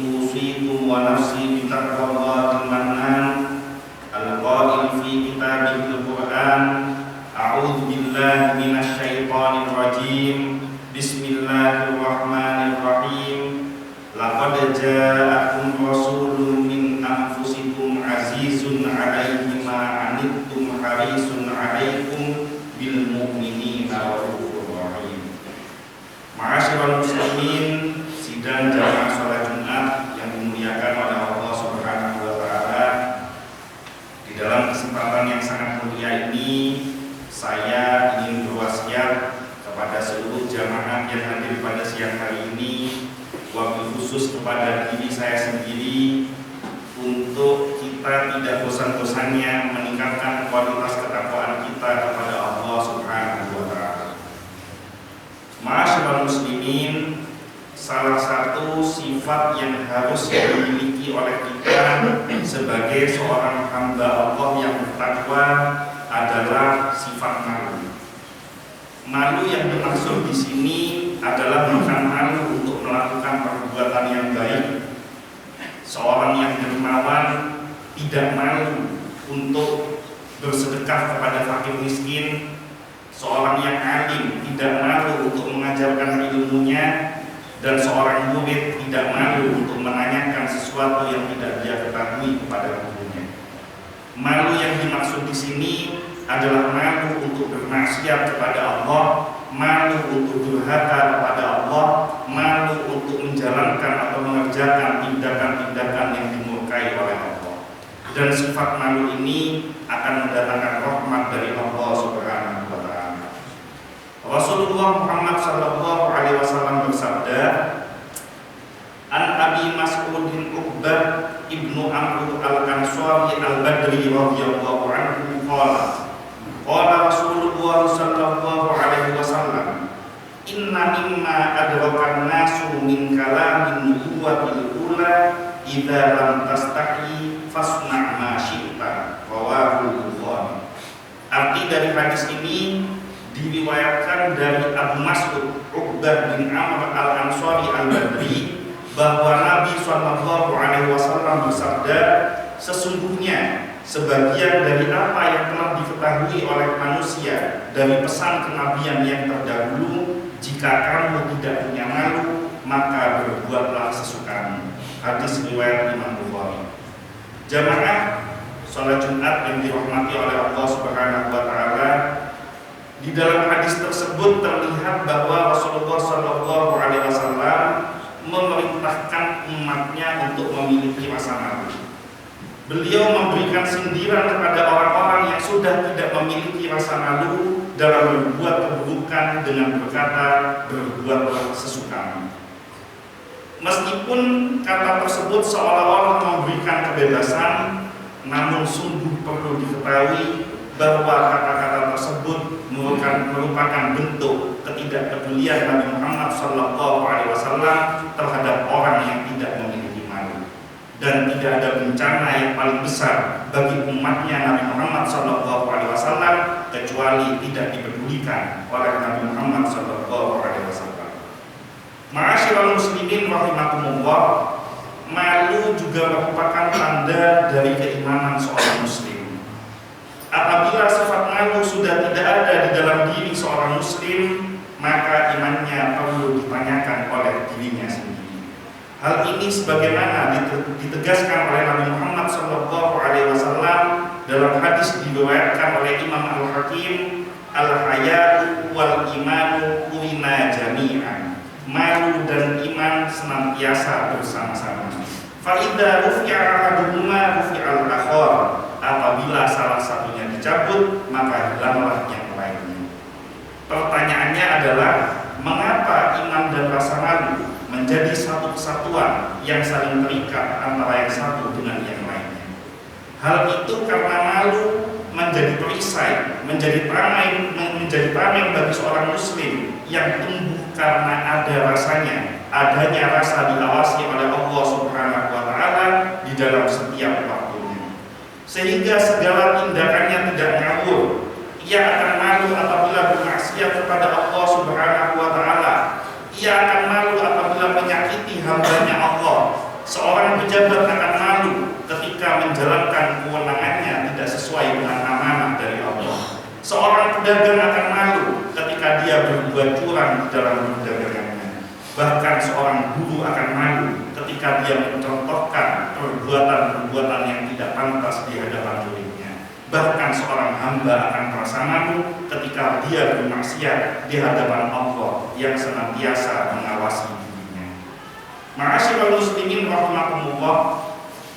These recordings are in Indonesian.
أوصيكم ونفسي بتقوى الله المنان القائل في كتابه القرآن أعوذ بالله من الشيطان الرجيم بسم الله الرحمن الرحيم لقد جاءكم رسول من أنفسكم عزيز عليه ما عنتم حريص عليكم بالمؤمنين رؤوف رحيم. Ma'asyiral muslimin, sidang jamaah salat Jumat yang dimuliakan oleh Allah Subhanahu wa taala. Di dalam kesempatan yang sangat mulia ini, saya ingin berwasiat kepada seluruh jamaah yang hadir pada siang hari ini, wabil khusus kepada diri saya sendiri, untuk kita tidak bosan-bosannya meningkatkan kualitas ketakwaan kita kepada Allah Subhanahu wa taala. Ma'asyiral muslimin, salah satu sifat yang harus dimiliki oleh kita sebagai seorang hamba Allah yang bertakwa adalah sifat malu. Malu yang dimaksud di sini adalah bukan malu untuk melakukan perbuatan yang baik. Seorang yang dermawan tidak malu untuk bersedekah kepada fakir miskin. Seorang yang alim tidak malu untuk mengajarkan ilmunya, dan seorang murid tidak malu untuk menanyakan sesuatu yang tidak dia ketahui kepada gurunya. Malu yang dimaksud di sini adalah malu untuk bermaksiat kepada Allah, malu untuk durhaka kepada Allah, malu untuk menjalankan atau mengerjakan tindakan-tindakan yang dimurkai oleh Allah. Dan sifat malu ini akan mendatangkan rahmat dari Allah Subhanahu wa taala. Rasulullah Muhammad sallallahu alaihi wasallam bersabda, An Abi Mas'udin Uqbah ibnu Amr al-Ansari al-Badri radhiyallahu anhu qala Rasulullah sallallahu alaihi wasallam, inna mimma adrakan nasu min kalamin nubuwatil ula idza lam tastahi fasna' ma syi'ta, rawahu Bukhari. Arti dari hadis ini diriwayatkan dari Abu Mas'ud Uqbah bin Amr al-Ansari al-Badri bahwa Nabi Shallallahu Alaihi Wasallam bersabda, sesungguhnya sebagian dari apa yang telah diketahui oleh manusia dari pesan kenabian yang terdahulu, jika kamu tidak punya malu, maka berbuatlah sesukamu. Hadis riwayat Imam Bukhari. Jamaah salat Jumat yang dirahmati oleh Allah Subhanahu wa taala, di dalam hadis tersebut terlihat bahwa Rasulullah Shallallahu Alaihi Wasallam memerintahkan umatnya untuk memiliki rasa malu. Beliau memberikan sindiran kepada orang-orang yang sudah tidak memiliki rasa malu dalam berbuat keburukan dengan berkata, berbuatlah sesukamu. Meskipun kata tersebut seolah-olah memberikan kebebasan, namun sungguh perlu diketahui bahwa kata-kata tersebut merupakan bentuk ketidakpedulian Nabi Muhammad SAW terhadap orang yang tidak memiliki malu. Dan tidak ada bencana yang paling besar bagi umatnya Nabi Muhammad SAW kecuali tidak dipedulikan oleh Nabi Muhammad SAW. Ma'asyiral muslimin rahimakumullah, malu juga merupakan tanda dari keimanan seorang muslim. Apabila sifat malu sudah tidak ada di dalam diri seorang muslim, maka imannya perlu ditanyakan oleh dirinya sendiri. Hal ini sebagaimana ditegaskan oleh Nabi Muhammad SAW dalam hadis diriwayatkan oleh Imam Al-Hakim, al-haya'u wal imanu qurina jami'an. Malu dan iman senantiasa bersama-sama. Fa idza rufi'a ahaduhuma rufi'al akhar. Apabila salah satunya dicabut, maka hilanglah yang lainnya. Pertanyaannya adalah, mengapa iman dan rasa malu menjadi satu kesatuan yang saling terikat antara yang satu dengan yang lainnya? Hal itu karena malu menjadi perisai, menjadi tameng bagi seorang muslim yang tumbuh karena ada rasanya, adanya rasa diawasi oleh Allah Subhanahu wa taala di dalam setiap waktunya. Sehingga segala tindakannya tidak ngawur. Ia akan malu apabila bermaksiat kepada Allah Subhanahu wa taala. Ia akan malu apabila menyakiti hambanya Allah. Seorang pejabat akan malu ketika menjalankan kewenangannya tidak sesuai dengan amanah dari Allah. Seorang pedagang akan malu ketika dia berbuat curang di dalam perdagangannya. Bahkan seorang guru akan malu ketika dia mencontohkan perbuatan-perbuatan yang tidak pantas di hadapan muridnya. Bahkan seorang hamba akan merasa malu ketika dia bermaksiat di hadapan Allah yang senantiasa mengawasi dirinya. Ma'asyiral muslimin rahimakumullah,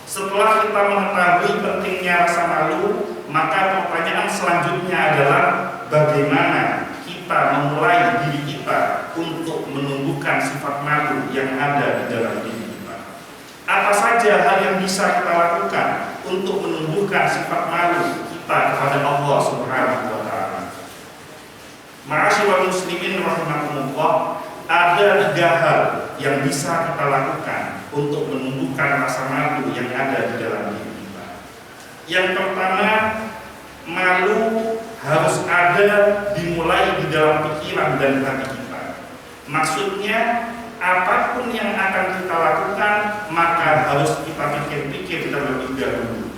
setelah kita mengetahui pentingnya rasa malu, maka pertanyaan selanjutnya adalah bagaimana kita memulai diri kita untuk menumbuhkan sifat malu yang ada di dalam diri kita. Apa saja hal yang bisa kita lakukan untuk menumbuhkan sifat malu kita kepada Allah Subhanahu wa Ta'ala? Ma'asyiral muslimin rahimakumullah, ada 3 hal yang bisa kita lakukan untuk menumbuhkan rasa malu yang ada di dalam diri kita. Yang pertama, malu harus ada dimulai di dalam pikiran dan hati kita. Maksudnya, apapun yang akan kita lakukan, maka harus kita pikir-pikir terlebih dahulu.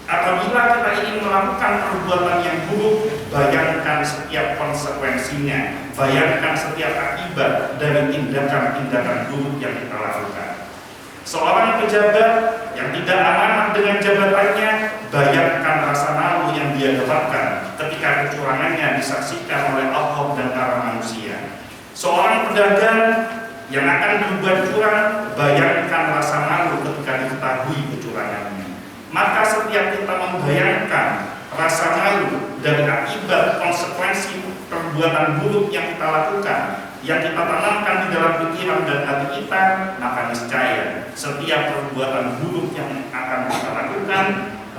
Apabila kita ingin melakukan perbuatan yang buruk, bayangkan setiap konsekuensinya, bayangkan setiap akibat dari tindakan-tindakan buruk yang kita lakukan. Seorang pejabat yang tidak amanah dengan jabatannya, bayangkan rasa malu yang dia dapatkan ketika kecurangannya disaksikan oleh Allah dan para manusia. Seorang pedagang yang akan berbuat curang, bayangkan rasa malu ketika diketahui kecurangannya. Maka setiap kita membayangkan rasa malu dari akibat konsekuensi perbuatan buruk yang kita lakukan, yang kita tanamkan di dalam pikiran dan hati kita, maka niscaya setiap perbuatan buruk yang akan kita lakukan,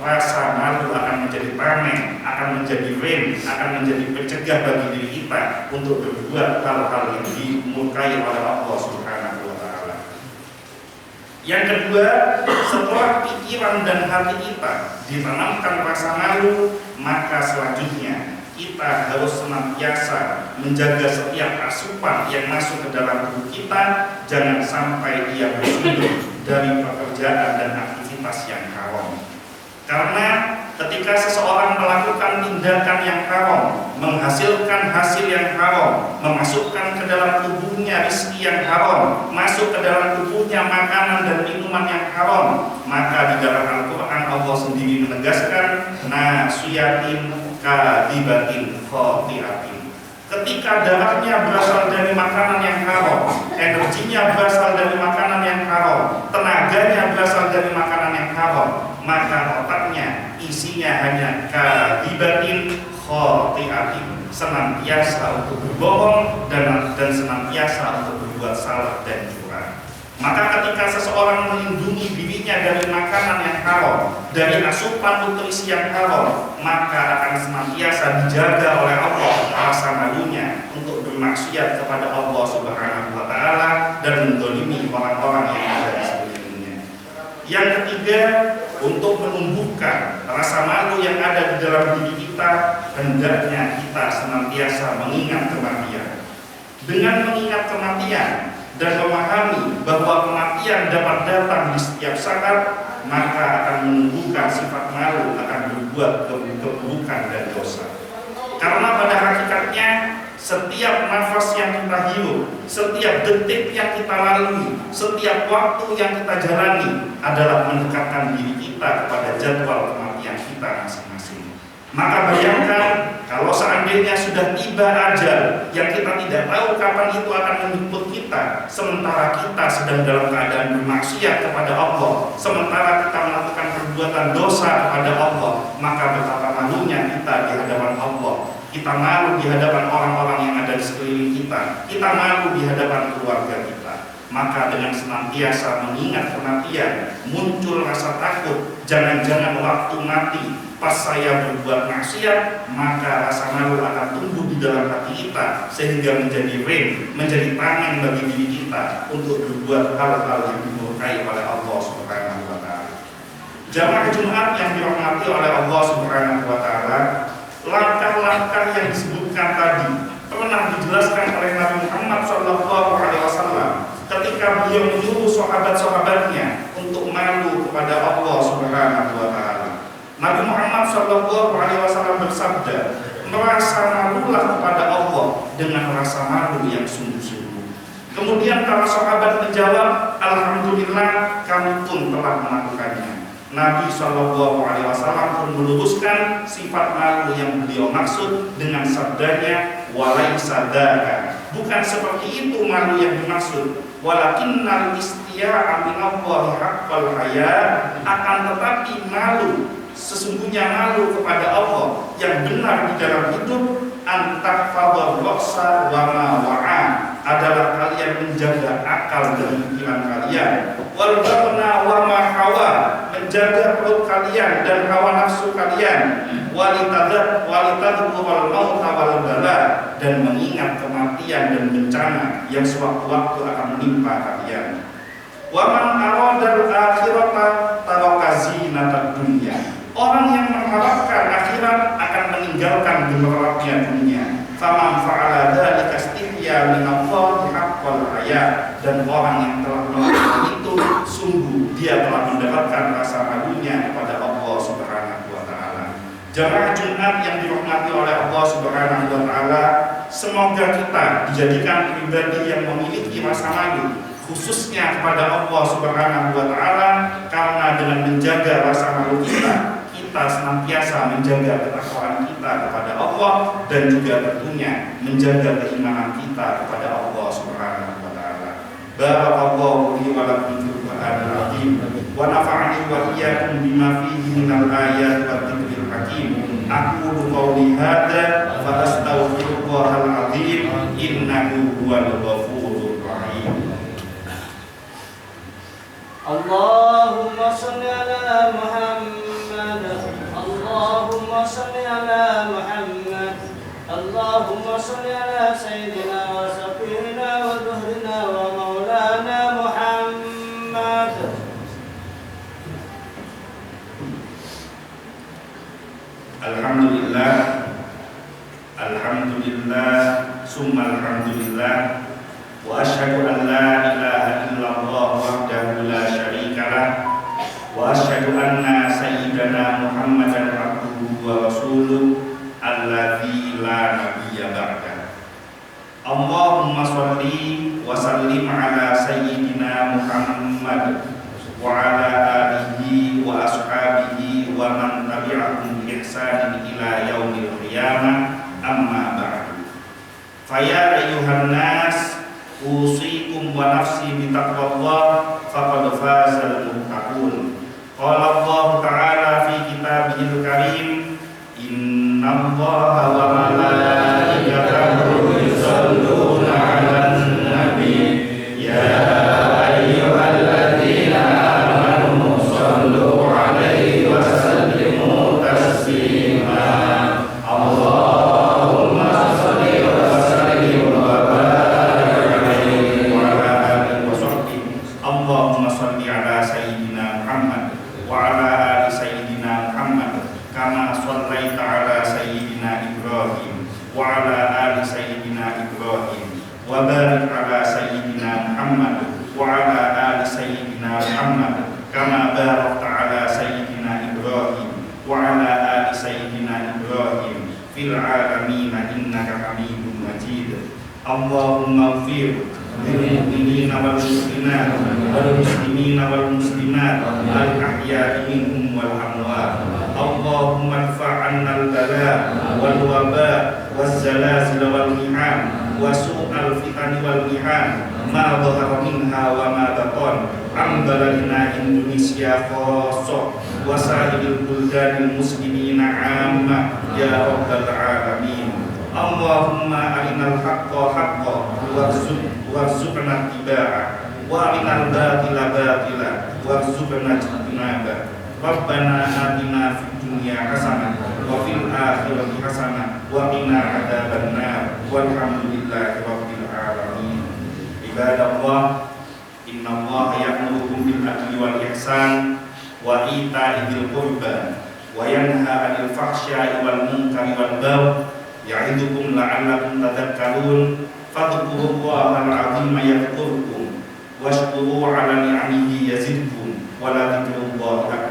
rasa malu akan menjadi tameng, akan menjadi rem, akan menjadi pencegah bagi diri kita untuk berbuat hal-hal yang dimurkai oleh Allah Subhanahu wa Ta'ala. Yang kedua, setelah pikiran dan hati kita ditanamkan rasa malu, maka selanjutnya kita harus senantiasa menjaga setiap asupan yang masuk ke dalam tubuh kita, jangan sampai ia bersumber dari pekerjaan dan aktivitas yang haram. Karena ketika seseorang melakukan tindakan yang haram, menghasilkan hasil yang haram, memasukkan ke dalam tubuhnya rezeki yang haram, masuk ke dalam tubuhnya makanan dan minuman yang haram, maka di dalam Al-Quran Allah sendiri menegaskan nasiyatin kadibatin khotiatin. Ketika darahnya berasal dari makanan yang haram, energinya berasal dari makanan yang haram, tenaganya berasal dari makanan yang haram, maka otaknya isinya hanya kadibatin khotiatin, senantiasa untuk berbohong dan senantiasa untuk berbuat salah dan curang. Maka ketika seseorang melindungi dirinya dari makanan yang haram, dari asupan nutrisi yang haram, maka akan senantiasa dijaga oleh Allah rasa malunya untuk bermaksiat kepada Allah Subhanahu wa Ta'ala dan mendolimi orang-orang yang ada di sekelilingnya. Yang ketiga, untuk menumbuhkan rasa malu yang ada di dalam diri kita, hendaknya kita senantiasa mengingat kematian. Dengan mengingat kematian dan memahami bahwa kematian dapat datang di setiap saat, maka akan menumbuhkan sifat malu akan berbuat keburukan dan dosa. Karena pada hakikatnya setiap nafas yang kita hirup, setiap detik yang kita lalui, setiap waktu yang kita jalani adalah mendekatkan diri kita kepada jadwal kematian kita masing-masing. Maka bayangkan kalau seandainya sudah tiba ajal yang kita tidak tahu kapan itu akan menjemput kita, sementara kita sedang dalam keadaan bermaksiat kepada Allah, sementara kita melakukan perbuatan dosa kepada Allah, maka betapa malunya kita di hadapan Allah. Kita malu di hadapan orang-orang yang ada di sekeliling kita malu di hadapan keluarga kita. Maka dengan senantiasa mengingat kematian, muncul rasa takut, jangan-jangan waktu mati pas saya berbuat maksiat, maka rasa malu akan tumbuh di dalam hati kita sehingga menjadi rem, menjadi tameng bagi diri kita untuk berbuat hal-hal yang dimurkai oleh Allah Subhanahu wa Ta'ala. Jamaah Jumat yang dirahmati oleh Allah Subhanahu wa Ta'ala, langkah-langkah yang disebutkan tadi pernah dijelaskan oleh Nabi Muhammad SAW ketika beliau menyuruh sahabat-sahabatnya untuk malu Shallallahu Alaihi Wasallam bersabda, merasa malulah kepada Allah dengan rasa malu yang sungguh-sungguh. Kemudian para sahabat menjawab, alhamdulillah kami pun telah melakukannya. Nabi Shallallahu Alaihi Wasallam pun meluruskan sifat malu yang beliau maksud dengan sabdanya, walaisa dzaka, bukan seperti itu malu yang dimaksud, walakinnal istiya'a minallahi haqqal haya, akan tetapi malu, sesungguhnya malu kepada Allah yang benar di dalam hidup, antakfadha ra'sa wa ma wa'a, adalah kalian menjaga akal dan pikiran kalian, wal batna wa ma hawa, menjaga perut kalian dan hawa nafsu kalian, walitadhkur wal mauta wal bala, dan mengingat kematian dan bencana yang sewaktu-waktu akan menimpa kalian. Wa man aradal akhirata tawakkazinatad dunya, orang yang mengharapkan akhirat akan meninggalkan gemerlapnya dunia. Faman fa'ala dzalika istihya minallahi haqqal haya, dan orang yang telah melakukan itu sungguh dia telah mendapatkan rasa malunya kepada Allah Subhanahu wa taala. Jamaah Jumat yang dirahmati oleh Allah Subhanahu wa taala, semoga kita dijadikan pribadi yang memiliki rasa malu khususnya kepada Allah Subhanahu wa taala, karena dengan menjaga rasa malu kita senantiasa menjaga ketakwaan kita kepada Allah, dan juga tentunya menjaga keimanan kita kepada Allah Subhanahu wa taala. Barakallahu li wa lakum fil Qur'anil azim wa nafa'ani wa iyyakum bima fihi minal ayati wa dzikril hakim. Aqulu qawli hadza wa astaghfirullahal azim innahu huwal ghafurur rahim. Allahumma shalli ala Muhammad, Allahumma shalli ala Muhammad, Allahumma shalli ala Sayyidina wa Safina wa Dhuhrina wa Maulana Muhammad. Alhamdulillah, alhamdulillah, summa alhamdulillah, wa asyhadu an la ilaha illallah wahdahu la syarikalah, wa asyhadu anna sayyidana Muhammadan abduhu wa rasuluh alladzi la nabiyya ba'da. Allahumma shalli wa sallim ala sayyidina Muhammad wa ala alihi wa ashabihi wa man tabi'ahum bi ihsanin ila yaumil qiyamah, amma ba'du. Faya ayyuhan nas, usikum wa nafsi bi taqwallah, faqad fazal muttaqun. Qala Allah Ta'ala fi kitabihil karim, innallaha wa malaikatahu yusholluna 'alan nabi, ya ayyuhalladzina amanu shollu 'alaihi wa sallimu taslima. Allahumma sholli wa sallim wa barik 'alaihi wa ala alihi wa sahbihi. Allahumma sholli ala sayyidina Muhammad wa ala ali sayyidina Muhammad kama shallaita ala sayyidina Ibrahim wa ala ali sayyidina Ibrahim, wa barik ala sayyidina Muhammad wa ala ali sayyidina Muhammad kama barakta ala sayyidina Ibrahim wa ala ali sayyidina Ibrahim fil alamin innaka Hamidum Majid. Allahumma ighfir للمؤمنين والمؤمنات والمسلمين والمسلمات الأحياء منهم والأموات. اللهم ادفع عنا البلاء والوباء والزلازل والمحن وسوء الفتن والمحن ما ظهر منها وما بطن عن بلدنا إندونيسيا خاصة وسائر البلدان المسلمين عامة يا رب العالمين. Allahumma arinal haqqa haqqa warzuqna ittiba'ah wa arinal batila batila warzuqna ijtinaba. Rabbana atina fid dunya hasanah wa fil akhirati hasanah wa qina adzabannar walhamdulillahi rabbil alamin. Ibadallah, innallaha ya'murukum bil adli wal ihsan wa ita'i dzil qurba wa yanha 'anil fahsya'i wal munkari wal baghi ya'idukum la'allakum tadhakkarun. Fadhkurullahal 'azima yadhkurkum washkuru 'ala ni'amihi yazidkum wa la dzikrullahi